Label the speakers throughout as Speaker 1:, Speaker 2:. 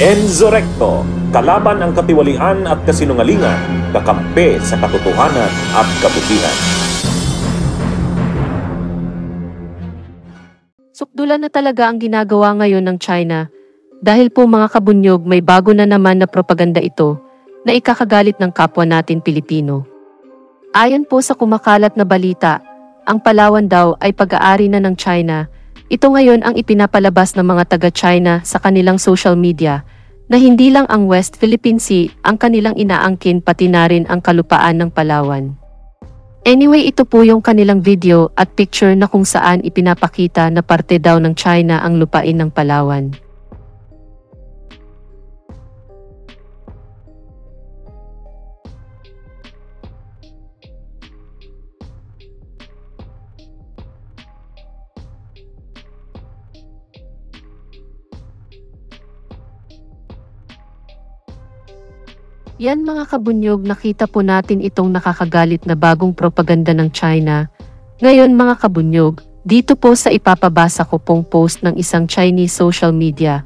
Speaker 1: Enzo Recto, kalaban ang katiwalian at kasinungalingan, kakampi sa katotohanan at kabutihan.
Speaker 2: Sukdulan na talaga ang ginagawa ngayon ng China. Dahil po mga kabunyog, may bago na naman na propaganda ito na ikakagalit ng kapwa natin Pilipino. Ayon po sa kumakalat na balita, ang Palawan daw ay pag-aari na ng China. Ito ngayon ang ipinapalabas ng mga taga-China sa kanilang social media na hindi lang ang West Philippine Sea ang kanilang inaangkin pati na rin ang kalupaan ng Palawan. Anyway, ito po yung kanilang video at picture na kung saan ipinapakita na parte daw ng China ang lupain ng Palawan. Yan mga kabunyog, nakita po natin itong nakakagalit na bagong propaganda ng China. Ngayon mga kabunyog, dito po sa ipapabasa ko pong post ng isang Chinese social media,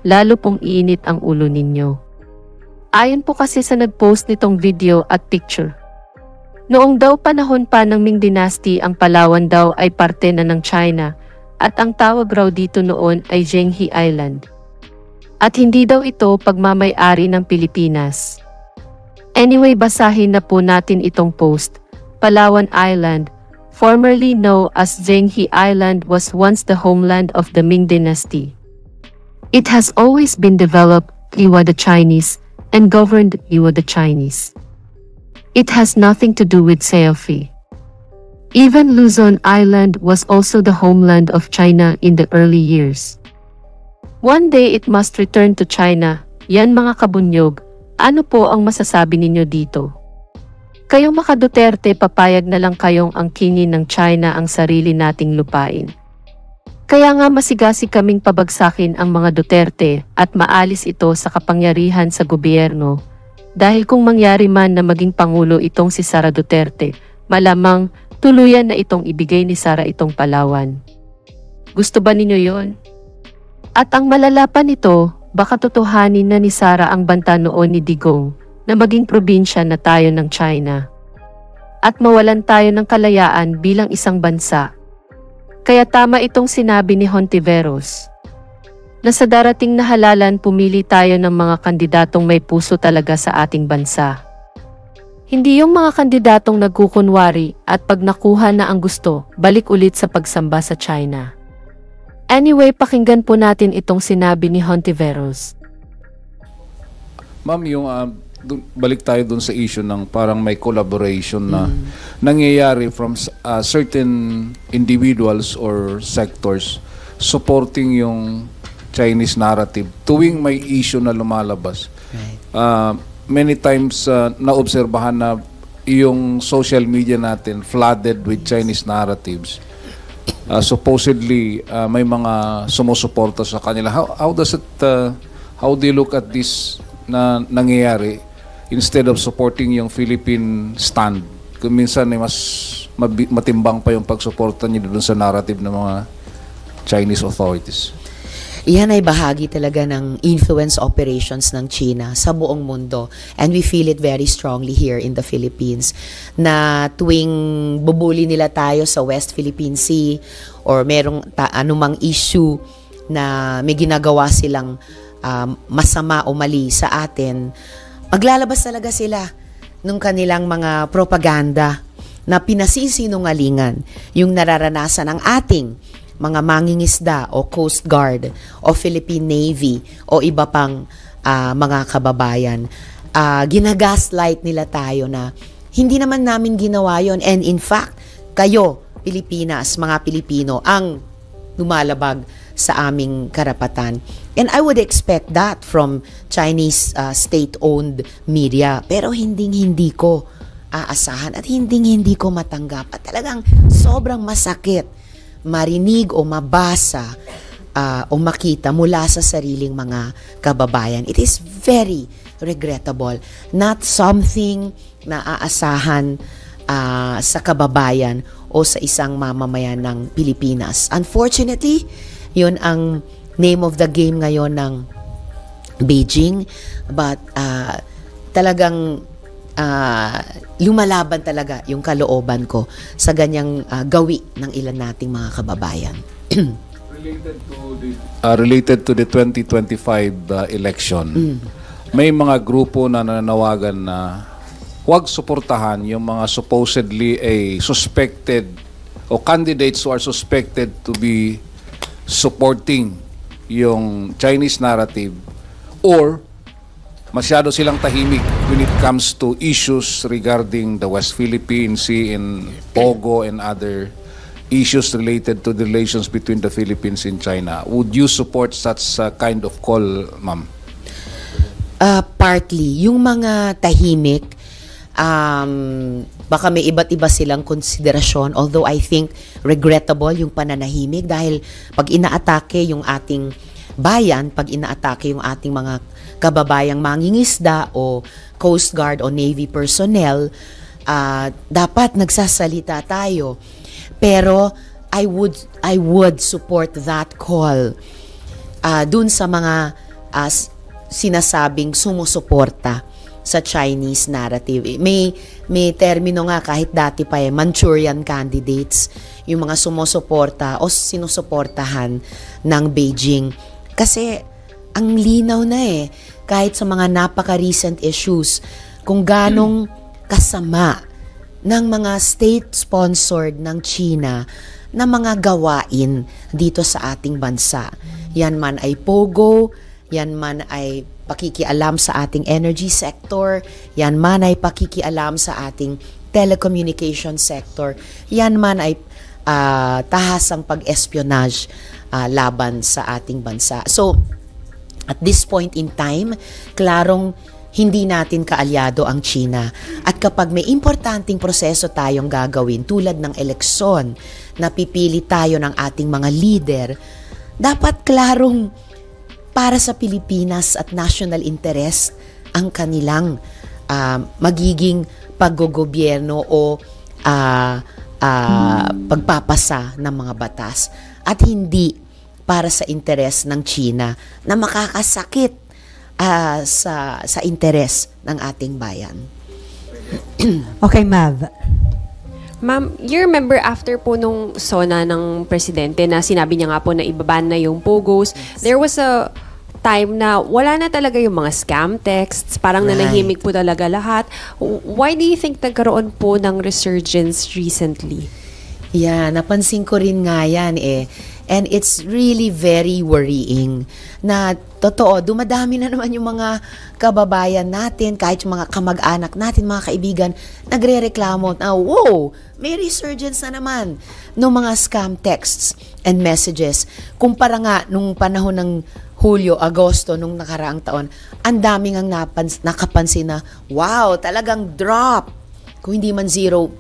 Speaker 2: lalo pong iinit ang ulo ninyo. Ayon po kasi sa nagpost nitong video at picture. Noong daw panahon pa ng Ming Dynasty, ang Palawan daw ay parte na ng China at ang tawag raw dito noon ay Zhenghe Island. At hindi daw ito pagmamay-ari ng Pilipinas. Anyway, basahin na po natin itong post. Palawan Island, formerly known as Zhenghe Island, was once the homeland of the Ming Dynasty. It has always been developed by the Chinese and governed by the Chinese. It has nothing to do with Saofi. Even Luzon Island was also the homeland of China in the early years. One day it must return to China. Yan mga kabunyog, ano po ang masasabi ninyo dito? Kayong mga Duterte, papayag na lang kayong angkinin ng China ang sarili nating lupain. Kaya nga masigasi kaming pabagsakin ang mga Duterte at maalis ito sa kapangyarihan sa gobyerno. Dahil kung mangyari man na maging Pangulo itong si Sara Duterte, malamang tuluyan na itong ibigay ni Sara itong Palawan. Gusto ba ninyo yon? At ang malala pa nito, baka totohanin na ni Sara ang banta noon ni Digong na maging probinsya na tayo ng China. At mawalan tayo ng kalayaan bilang isang bansa. Kaya tama itong sinabi ni Hontiveros, na sa darating na halalan pumili tayo ng mga kandidatong may puso talaga sa ating bansa. Hindi yung mga kandidatong nagkukunwari at pag nakuha na ang gusto, balik ulit sa pagsamba sa China. Anyway, pakinggan po natin itong sinabi ni Hontiveros.
Speaker 3: Ma'am, yung balik tayo dun sa issue ng parang may collaboration na nangyayari from certain individuals or sectors supporting yung Chinese narrative tuwing may issue na lumalabas. Right. Many times naobserbahan na yung social media natin flooded with Chinese narratives. Supposedly may mga sumusuporta sa kanila. How do you look at this na nangyayari instead of supporting yung Philippine stand? Kung minsan ay mas matimbang pa yung pagsuporta niyo doon sa narrative ng mga Chinese authorities.
Speaker 4: Iyan ay bahagi talaga ng influence operations ng China sa buong mundo. And we feel it very strongly here in the Philippines. Na tuwing bubuli nila tayo sa West Philippine Sea or merong anumang issue na may ginagawa silang masama o mali sa atin, maglalabas talaga sila ng kanilang mga propaganda na pinasisinungalingan yung nararanasan ng ating mga mangingisda o Coast Guard o Philippine Navy o iba pang mga kababayan. Ginagaslight nila tayo na hindi naman namin ginawa yon. And in fact, kayo, Pilipinas, mga Pilipino, ang lumalabag sa aming karapatan. And I would expect that from Chinese state-owned media. Pero hindi ko aasahan at hindi ko matanggap. At talagang sobrang masakit marinig o mabasa o makita mula sa sariling mga kababayan. It is very regrettable. Not something na aasahan sa kababayan o sa isang mamamayan ng Pilipinas. Unfortunately, yun ang name of the game ngayon ng Beijing, but talagang lumalaban talaga yung kalooban ko sa ganyang gawi ng ilan nating mga kababayan.
Speaker 3: Related to the 2025 election, may mga grupo na nananawagan na huwag suportahan yung mga supposedly suspected o candidates who are suspected to be supporting yung Chinese narrative, or masyado silang tahimik when it comes to issues regarding the West Philippine Sea and Pogo and other issues related to the relations between the Philippines and China. Would you support such kind of call, ma'am?
Speaker 4: Partly. Yung mga tahimik, baka may iba't iba silang konsiderasyon, although I think regrettable yung pananahimik dahil pag inaatake yung ating bayan, pag inaatake yung ating mga kababayang mangingisda o Coast Guard o Navy personnel, dapat nagsasalita tayo. Pero I would support that call dun sa mga sinasabing sumusuporta sa Chinese narrative. May termino nga kahit dati pa Manchurian candidates, yung mga sumusuporta o sinusuportahan ng Beijing. Kasi ang linaw na kahit sa mga napaka-recent issues, kung ganong kasama ng mga state-sponsored ng China na mga gawain dito sa ating bansa. Yan man ay Pogo, yan man ay pakikialam sa ating energy sector, yan man ay pakikialam sa ating telecommunication sector, yan man ay tahasang pag-espionage laban sa ating bansa. So, at this point in time, klarong hindi natin kaalyado ang China. At kapag may importanteng proseso tayong gagawin tulad ng eleksyon, napipili tayo ng ating mga leader, dapat klarong para sa Pilipinas at national interest ang kanilang magiging paggogobyerno o pagpapasa ng mga batas at hindi para sa interes ng China na makakasakit sa interes ng ating bayan.
Speaker 5: Okay, Mav.
Speaker 6: Ma'am, you remember after po nung SONA ng presidente na sinabi niya nga po na ibaban na yung POGOs, there was a time na wala na talaga yung mga scam texts, parang nanahimik po talaga lahat. Why do you think nagkaroon po ng resurgence recently?
Speaker 4: Yeah, napansin ko rin nga yan And it's really very worrying na totoo, dumadami na naman yung mga kababayan natin, kahit yung mga kamag-anak natin, mga kaibigan, nagre-reklamo na, wow, may resurgence na naman ng mga scam texts and messages. Kumpara nga nung panahon ng Hulyo, Agosto, nung nakaraang taon, ang daming ang nakapansin na, wow, talagang drop. Kung hindi man zero,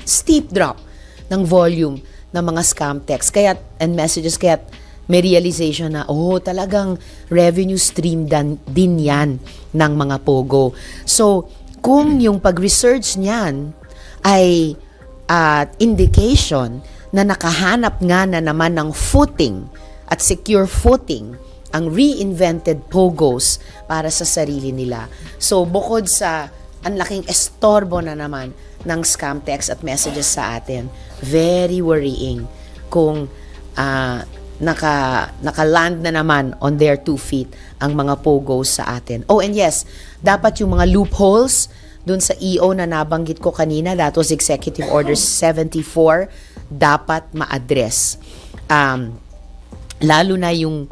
Speaker 4: steep drop ng volume ng mga scam texts and messages, kaya may realization na talagang revenue stream din yan ng mga Pogo. So kung yung pag-research niyan ay indication na nakahanap nga na naman ng footing at secure footing ang reinvented Pogos para sa sarili nila. So bukod sa ang laking estorbo na naman ng scam text at messages sa atin, very worrying kung naka-land na naman on their 2 feet ang mga Pogos sa atin. Oh, and yes, dapat yung mga loopholes dun sa EO na nabanggit ko kanina, that was Executive Order 74, dapat ma-address. Lalo na yung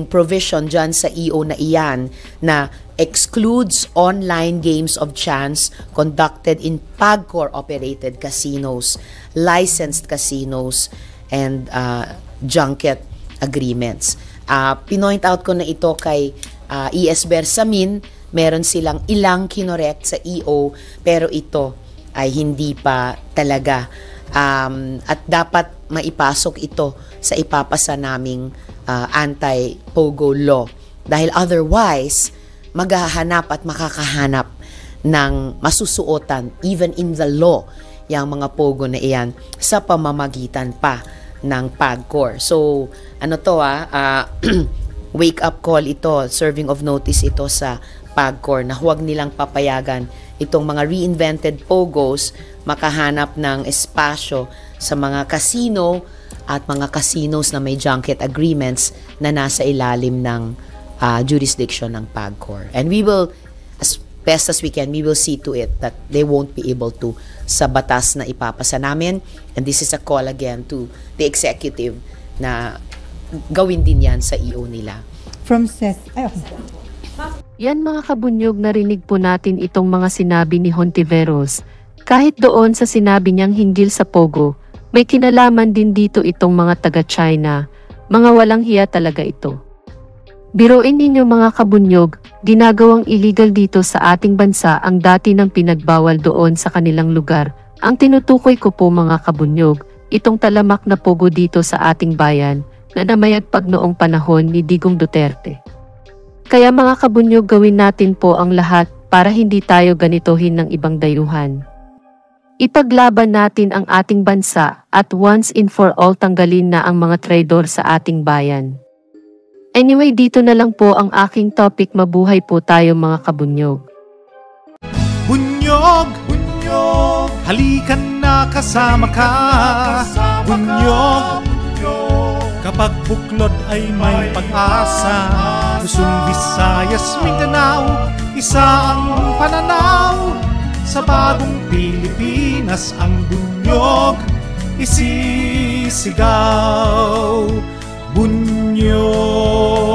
Speaker 4: provision dyan sa EO na iyan na excludes online games of chance conducted in PAGCOR-operated casinos, licensed casinos, and junket agreements. Pinoint out ko na ito kay ES Bersamin, meron silang ilang kinorekt sa EO, pero ito ay hindi pa talaga. At dapat maipasok ito sa ipapasa naming anti-Pogo law. Dahil otherwise, maghahanap at makakahanap ng masusuotan, even in the law, yung mga Pogo na iyan sa pamamagitan pa ng PAGCOR. So, wake-up call ito, serving of notice ito sa PAGCOR na huwag nilang papayagan itong mga reinvented POGOs makahanap ng espasyo sa mga casino at mga casinos na may junket agreements na nasa ilalim ng jurisdiction ng PAGCOR. And we will, as best as we can, we will see to it that they won't be able to sa batas na ipapasa namin. And this is a call again to the executive na gawin din yan sa EO nila.
Speaker 5: From Seth.
Speaker 2: Yan mga kabunyog, narinig po natin itong mga sinabi ni Hontiveros. Kahit doon sa sinabi niyang hinggil sa Pogo, may kinalaman din dito itong mga taga-China. Mga walang hiya talaga ito. Biruin ninyo mga kabunyog, ginagawang illegal dito sa ating bansa ang dati ng pinagbawal doon sa kanilang lugar. Ang tinutukoy ko po mga kabunyog, itong talamak na Pogo dito sa ating bayan, na namayagpag noong panahon ni Digong Duterte. Kaya mga kabunyog, gawin natin po ang lahat para hindi tayo ganitohin ng ibang dayuhan. Ipaglaban natin ang ating bansa at once and for all tanggalin na ang mga traidor sa ating bayan. Anyway, dito na lang po ang aking topic. Mabuhay po tayo mga kabunyog.
Speaker 7: Bunyog, bunyog, halikan na kasama ka. Bunyog, kapag buklod ay may pag-asa. Luzon, Visayas, Mindanao, isa ang pananaw. Sa bagong Pilipinas ang bunyog isisigaw. Bunyog.